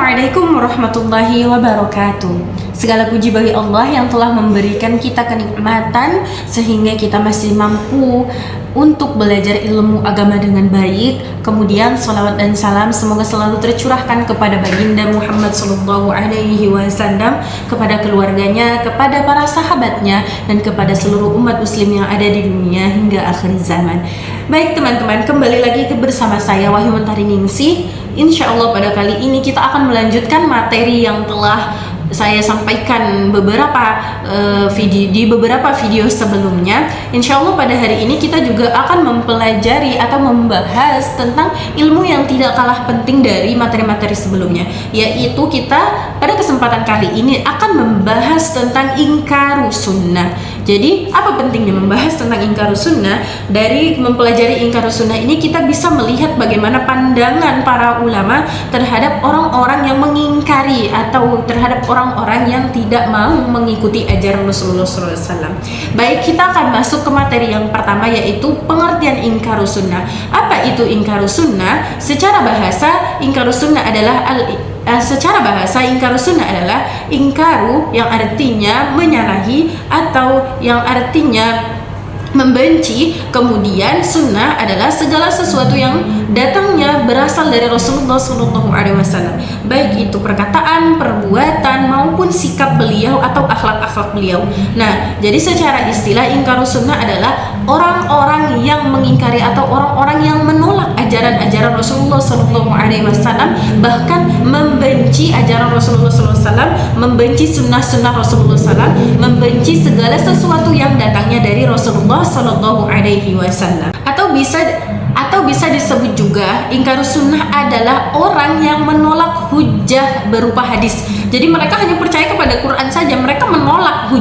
Assalamualaikum warahmatullahi wabarakatuh. Segala puji bagi Allah yang telah memberikan kita kenikmatan sehingga kita masih mampu untuk belajar ilmu agama dengan baik. Kemudian salawat dan salam semoga selalu tercurahkan kepada baginda Muhammad SAW, kepada keluarganya, kepada para sahabatnya, dan kepada seluruh umat muslim yang ada di dunia hingga akhir zaman. Baik teman-teman, kembali lagi bersama saya Wahyu Mentari Ningsih. Insya Allah pada kali ini kita akan melanjutkan materi yang telah saya sampaikan di beberapa video sebelumnya. Insya Allah pada hari ini kita juga akan mempelajari atau membahas tentang ilmu yang tidak kalah penting dari materi-materi sebelumnya, yaitu kita pada kesempatan kali ini akan membahas tentang ingkarus sunnah. Jadi apa pentingnya membahas tentang ingkarus sunnah? Dari mempelajari ingkarus sunnah ini kita bisa melihat bagaimana pandangan para ulama terhadap orang-orang yang mengingkari atau terhadap orang-orang yang tidak mau mengikuti ajaran Rasulullah SAW. Baik, kita akan masuk ke materi yang pertama, yaitu pengertian ingkarus sunnah. Apa itu ingkarus sunnah? Secara bahasa, ingkarus sunnah adalah ingkarus sunnah adalah ingkaru yang artinya menyalahi atau yang artinya membenci. Kemudian sunnah adalah segala sesuatu yang datangnya berasal dari Rasulullah SAW, baik itu perkataan, perbuatan maupun sikap beliau atau akhlak-akhlak beliau. Nah, jadi secara istilah ingkarus sunnah adalah orang-orang yang mengingkari atau orang-orang yang menolak ajaran-ajaran Rasulullah SAW, bahkan membenci ajaran Rasulullah SAW, membenci sunnah-sunnah Rasulullah SAW, membenci segala sesuatu yang datangnya dari Rasulullah SAW. Atau bisa disebut juga ingkarus sunnah adalah orang yang menolak hujah berupa hadis. Jadi mereka hanya percaya kepada Quran saja, mereka menolak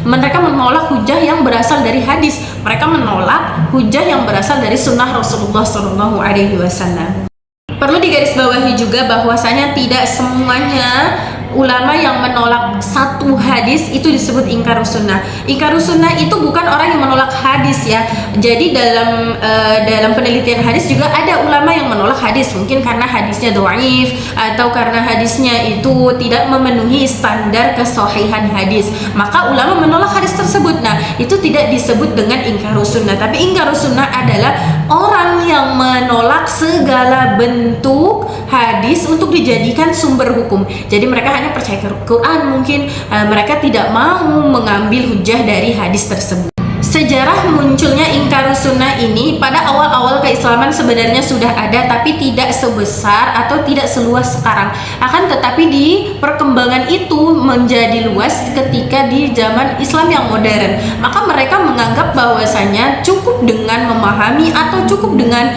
mereka menolak hujah yang berasal dari hadis. Mereka menolak hujah yang berasal dari sunnah Rasulullah SAW. Perlu digarisbawahi juga bahwasanya tidak semuanya ulama yang menolak satu hadis itu disebut ingkarus sunnah. Ingkarus sunnah itu bukan orang yang menolak hadis ya. Jadi dalam penelitian hadis juga ada ulama yang menolak hadis, mungkin karena hadisnya dhaif atau karena hadisnya itu tidak memenuhi standar kesahihan hadis. Maka ulama menolak hadis tersebut. Nah, itu tidak disebut dengan ingkarus sunnah. Tapi ingkarus sunnah adalah orang yang menolak segala bentuk hadis untuk dijadikan sumber hukum. Jadi mereka hanya percaya ke Quran, mungkin mereka tidak mau mengambil hujah dari hadis tersebut. Sejarah munculnya ingkarus sunnah ini pada awal-awal keislaman sebenarnya sudah ada, tapi tidak sebesar atau tidak seluas sekarang. Akan tetapi di perkembangan itu menjadi luas ketika di zaman Islam yang modern. Maka mereka menganggap bahwasanya cukup dengan memahami atau cukup dengan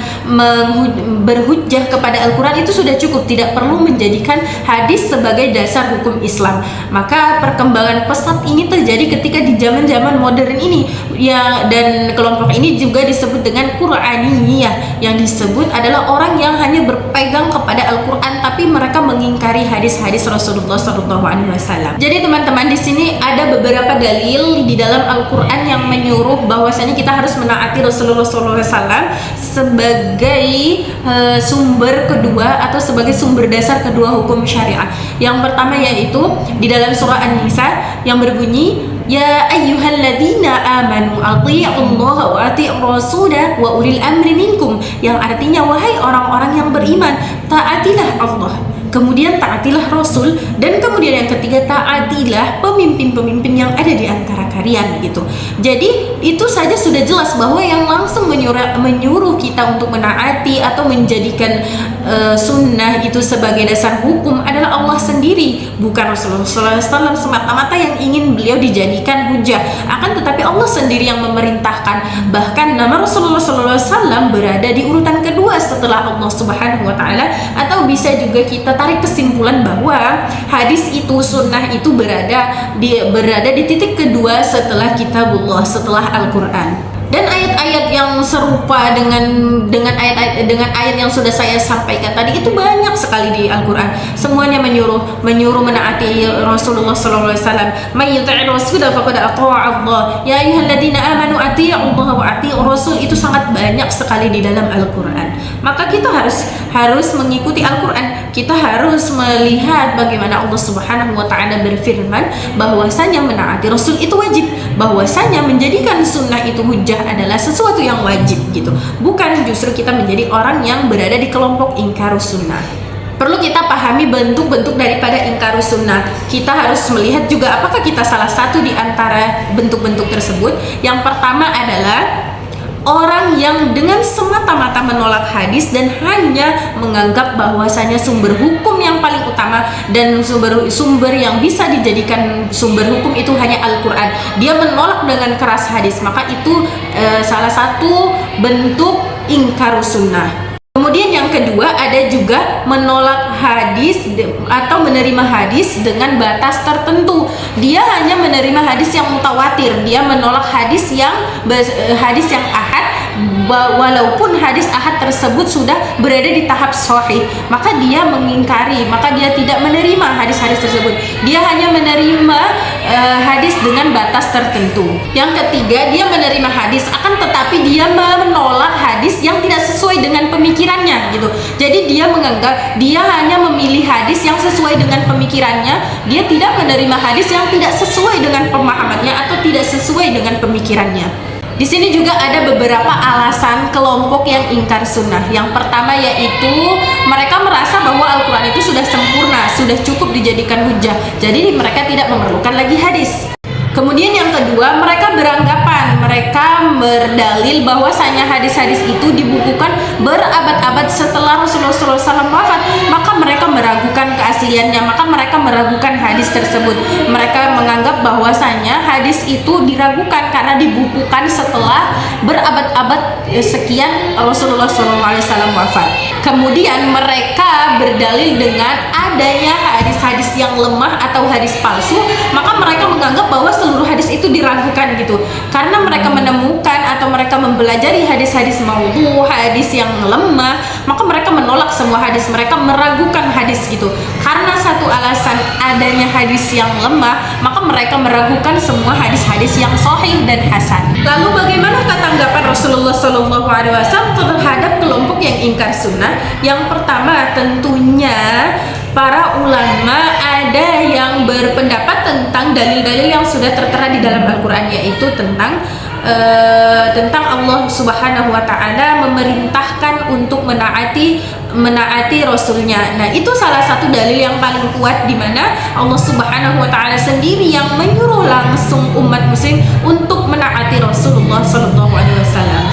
berhujjah kepada Al-Quran itu sudah cukup, tidak perlu menjadikan hadis sebagai dasar hukum Islam. Maka perkembangan pesat ini terjadi ketika di zaman-zaman modern ini ya, dan kelompok ini juga disebut dengan Qur'aniyah, yang disebut adalah orang yang hanya berpegang kepada Al-Quran tapi mereka mengingkari hadis-hadis Rasulullah SAW. Jadi teman-teman, di sini ada beberapa dalil di dalam Al-Quran yang menyuruh bahwasanya kita harus menaati Rasulullah SAW sebagai sumber kedua atau sebagai sumber dasar kedua hukum syariah. Yang pertama yaitu di dalam surah An-Nisa yang berbunyi, Ya ayyuhalladzina amanu athi'ullaha wa athi'ur rasulah wa ulil amri minkum, yang artinya wahai orang-orang yang beriman, taatilah Allah, kemudian taatilah Rasul, dan kemudian yang ketiga taatilah pemimpin-pemimpin yang ada di antara kalian gitu. Jadi itu saja sudah jelas bahwa yang langsung menyuruh kita untuk menaati atau menjadikan sunnah itu sebagai dasar hukum adalah Allah sendiri, bukan Rasulullah SAW semata-mata yang ingin beliau dijadikan hujah. Akan tetapi Allah sendiri yang memerintahkan. Bahkan nama Rasulullah SAW berada di urutan kedua setelah Allah Subhanahu Wa Taala. Atau bisa juga kita tarik kesimpulan bahwa hadis itu, sunnah itu berada di titik kedua setelah kitabullah, setelah Al-Quran. Dan ayat-ayat yang serupa dengan ayat yang sudah saya sampaikan tadi itu banyak sekali di Al-Quran. Semuanya menyuruh menaati Rasulullah SAW. May yuti'ir rasul faqad ata'a Allah. Ya ayyuhalladzina amanu athi'ullaha wa athi'ur rasul. Itu sangat banyak sekali di dalam Al-Quran. Maka kita harus mengikuti Al-Quran. kita harus melihat bagaimana Allah Subhanahu wa taala berfirman bahwasanya menaati Rasul itu wajib, bahwasanya menjadikan sunnah itu hujjah adalah sesuatu yang wajib gitu. Bukan justru kita menjadi orang yang berada di kelompok ingkarus sunnah. Perlu kita pahami bentuk-bentuk daripada ingkarus sunnah. Kita harus melihat juga apakah kita salah satu di antara bentuk-bentuk tersebut. Yang pertama adalah orang yang dengan semata-mata menolak hadis dan hanya menganggap bahwasanya sumber hukum yang paling utama dan sumber yang bisa dijadikan sumber hukum itu hanya Al-Quran. Dia menolak dengan keras hadis, maka itu salah satu bentuk ingkarus sunnah. Kemudian yang kedua ada juga menolak hadis atau menerima hadis dengan batas tertentu. Dia hanya menerima hadis yang mutawatir, dia menolak hadis yang ahad, walaupun hadis ahad tersebut sudah berada di tahap sahih, maka dia mengingkari, maka dia tidak menerima hadis-hadis tersebut. Dia hanya menerima hadis dengan batas tertentu. Yang ketiga, dia menerima hadis akan tetapi dia menolak hadis yang tidak sesuai dengan pemikirannya gitu. Jadi dia menganggap dia hanya memilih hadis yang sesuai dengan pemikirannya, dia tidak menerima hadis yang tidak sesuai dengan pemahamannya atau tidak sesuai dengan pemikirannya. Di sini juga ada beberapa alasan kelompok yang ingkar sunnah. Yang pertama yaitu mereka merasa bahwa Al-Quran itu sudah sempurna, sudah cukup dijadikan hujjah, jadi mereka tidak memerlukan lagi hadis. Kemudian yang kedua, mereka beranggapan, mereka berdalil bahwasanya hadis-hadis itu dibukukan berabad-abad setelah Rasulullah SAW wafat, maka mereka meragukan keasliannya, maka mereka meragukan hadis tersebut. Mereka menganggap bahwasanya hadis itu diragukan karena dibukukan setelah berabad-abad sekian Rasulullah SAW wafat. Kemudian mereka berdalil dengan adanya hadis-hadis yang lemah atau hadis palsu, maka mereka menganggap bahwa seluruh hadis itu diragukan gitu. Karena mereka menemukan atau mereka mempelajari hadis-hadis maudhu, hadis yang lemah, maka mereka menolak semua hadis, mereka meragukan hadis gitu. Karena satu alasan adanya hadis yang lemah, maka mereka meragukan semua hadis-hadis yang sahih dan hasan. Lalu bagaimana tanggapan Rasulullah SAW terhadap kelompok yang ingkar sunnah? Yang pertama tentunya para ulama ada yang berpendapat tentang dalil-dalil yang sudah tertera di dalam Al-Quran, yaitu tentang Allah Subhanahu wa taala memerintahkan untuk menaati Rasulnya. Nah, itu salah satu dalil yang paling kuat di mana Allah Subhanahu wa taala sendiri yang menyuruh langsung umat muslim untuk menaati Rasulullah sallallahu alaihi wasallam.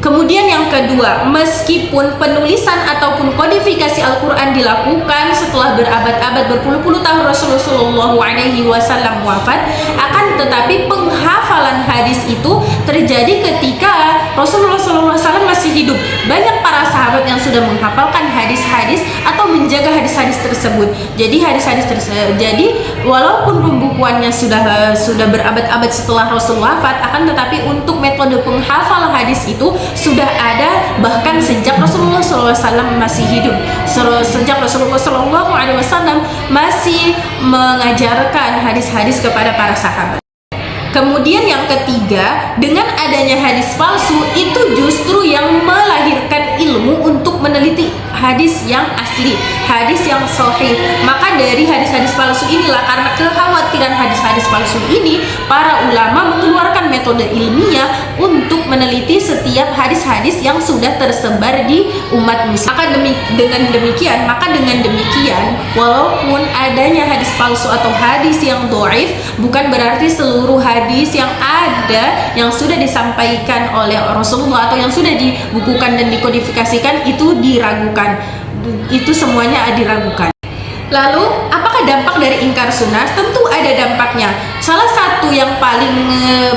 Kemudian yang kedua, meskipun penulisan ataupun kodifikasi Al-Quran dilakukan setelah berabad-abad, berpuluh-puluh tahun Rasulullah Shallallahu Alaihi Wasallam wafat, akan tetapi penghafalan hadis itu terjadi ketika Rasulullah Shallallahu Alaihi Wasallam masih hidup. Banyak para sahabat yang sudah menghafalkan hadis-hadis atau menjaga hadis-hadis tersebut. Jadi walaupun pembukuannya sudah berabad-abad setelah Rasul wafat, akan tetapi untuk metode penghafal hadis itu sudah ada bahkan sejak Rasulullah SAW masih hidup, sejak Rasulullah SAW masih mengajarkan hadis-hadis kepada para sahabat. Kemudian yang ketiga, dengan adanya hadis palsu itu justru yang melahirkan ilmu untuk meneliti hadis yang asli, hadis yang sahih. Maka dari hadis-hadis palsu inilah, karena kekhawatiran hadis-hadis palsu ini, para ulama mengeluarkan metode ilmiah untuk meneliti setiap hadis-hadis yang sudah tersebar di umat muslim. Maka dengan demikian, walaupun adanya hadis palsu atau hadis yang dhaif, bukan berarti seluruh hadis yang ada yang sudah disampaikan oleh Rasulullah atau yang sudah dibukukan dan dikodifikasikan itu diragukan. Itu semuanya diragukan. Lalu, apakah dampak dari ingkar sunnah? Tentu ada dampaknya. Salah satu yang paling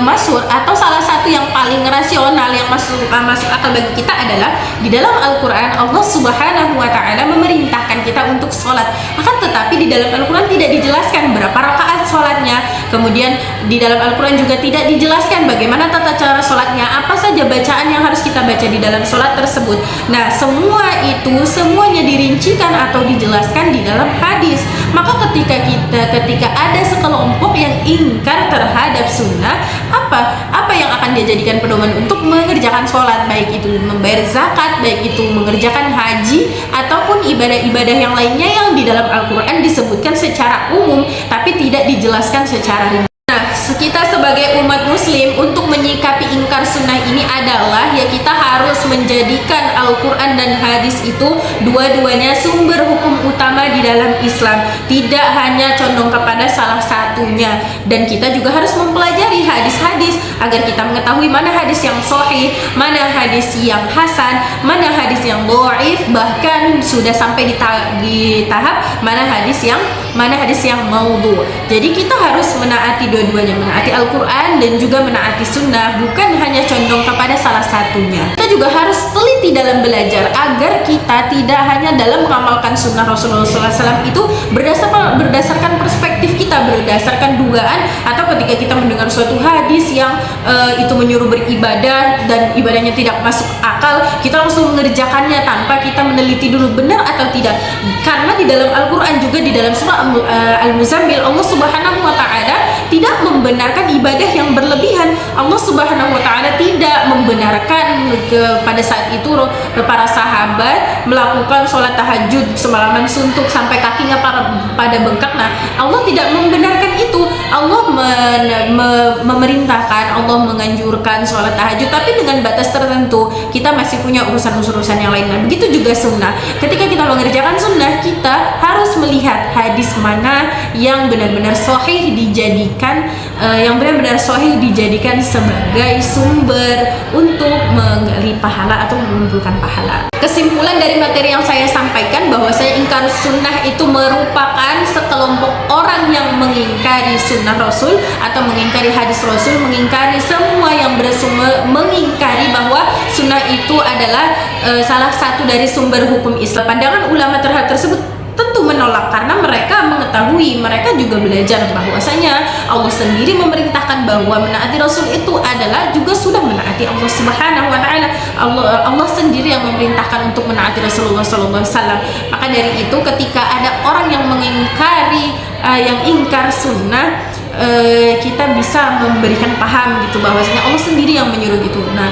masyhur atau salah satu yang paling rasional yang masuk akal bagi kita adalah di dalam Al-Quran Allah Subhanahu wa taala memerintahkan kita untuk sholat. Akan tetapi di dalam Al-Quran tidak dijelaskan berapa rakaat sholatnya. Kemudian di dalam Al-Quran juga tidak dijelaskan bagaimana tata cara sholatnya, apa saja bacaan yang harus kita baca di dalam sholat tersebut. Nah, semuanya dirincikan atau dijelaskan di dalam hadis. Maka ketika ada sekelompok yang ingkar terhadap sunnah, apa yang akan dia jadikan pedoman untuk mengerjakan sholat, baik itu membayar zakat, baik itu mengerjakan haji ataupun ibadah-ibadah yang lainnya yang di dalam Al-Quran disebutkan secara umum tapi tidak dijelaskan secara rinci. Nah, kita sebagai umat muslim untuk menyikapi ingkar sunnah ini adalah ya kita harus menjadikan Al-Quran dan hadis itu dua-duanya sumber hukum utama di dalam Islam, tidak hanya condong kepada salah satunya. Dan kita juga harus mempelajari hadis-hadis agar kita mengetahui mana hadis yang sahih, mana hadis yang hasan, mana hadis yang dhaif, bahkan sudah sampai di tahap mana hadis yang maudhu. Jadi kita harus menaati dua-duanya, menaati Al-Quran dan juga menaati sunnah, bukan hanya condong kepada salah satunya. Kita juga harus teliti dalam belajar agar kita tidak hanya dalam mengamalkan sunnah Rasulullah SAW itu berdasarkan perspektif kita, berdasarkan dugaan, atau ketika kita mendengar suatu hadis yang itu menyuruh beribadah dan ibadahnya tidak masuk akal, kita langsung mengerjakannya tanpa kita meneliti dulu benar atau tidak. Karena di dalam Al-Quran juga di dalam surah Al-Muzammil, Allah Subhanahu wa Ta'ala tidak membenarkan ibadah yang berlebihan. Allah Subhanahu wa Ta'ala tidak membenarkan pada saat itu para sahabat melakukan sholat tahajud semalaman suntuk sampai kakinya pada bengkak. Nah, Allah tidak membenarkan itu. Allah memerintahkan, Allah menganjurkan sholat tahajud, tapi dengan batas tertentu. Kita masih punya urusan-urusan yang lain. Nah, begitu juga sunnah. Ketika kita mengerjakan sunnah, kita harus melihat hadis mana yang benar-benar sahih dijadikan sebagai sumber untuk menggali pahala atau mengumpulkan pahala. Kesimpulan dari materi yang saya sampaikan bahwa saya ingkar sunnah itu merupakan sekelompok orang yang mengingkari sunnah Rasul atau mengingkari hadis Rasul, mengingkari semua yang bersumber, mengingkari bahwa sunnah itu adalah salah satu dari sumber hukum Islam. Pandangan ulama terhadap tersebut tentu menolak karena mereka mengetahui, mereka juga belajar bahwasanya Allah sendiri memerintahkan bahwa menaati Rasul itu adalah juga sudah menaati Allah Subhanahu wa Ta'ala. Allah sendiri yang memerintahkan untuk menaati Rasulullah SAW. Maka dari itu ketika ada orang yang mengingkari yang ingkar sunnah, kita bisa memberikan paham gitu bahwasanya Allah sendiri yang menyuruh gitu. Nah,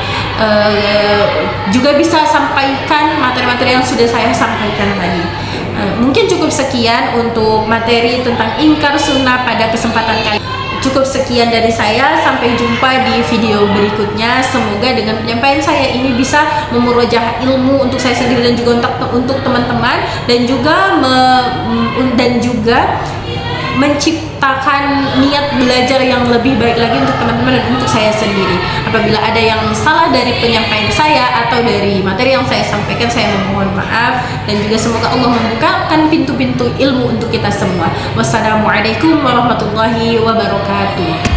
juga bisa sampaikan materi-materi yang sudah saya sampaikan tadi. Mungkin cukup sekian untuk materi tentang ingkar sunnah pada kesempatan kali ini. Cukup sekian dari saya, sampai jumpa di video berikutnya. Semoga dengan penyampaian saya ini bisa memurojaah ilmu untuk saya sendiri dan juga untuk teman-teman, dan juga menciptakan niat belajar yang lebih baik lagi untuk teman-teman dan untuk saya sendiri. Apabila ada yang salah dari penyampaian saya atau dari materi yang saya sampaikan, saya memohon maaf, dan juga semoga Allah membukakan pintu-pintu ilmu untuk kita semua. Wassalamualaikum warahmatullahi wabarakatuh.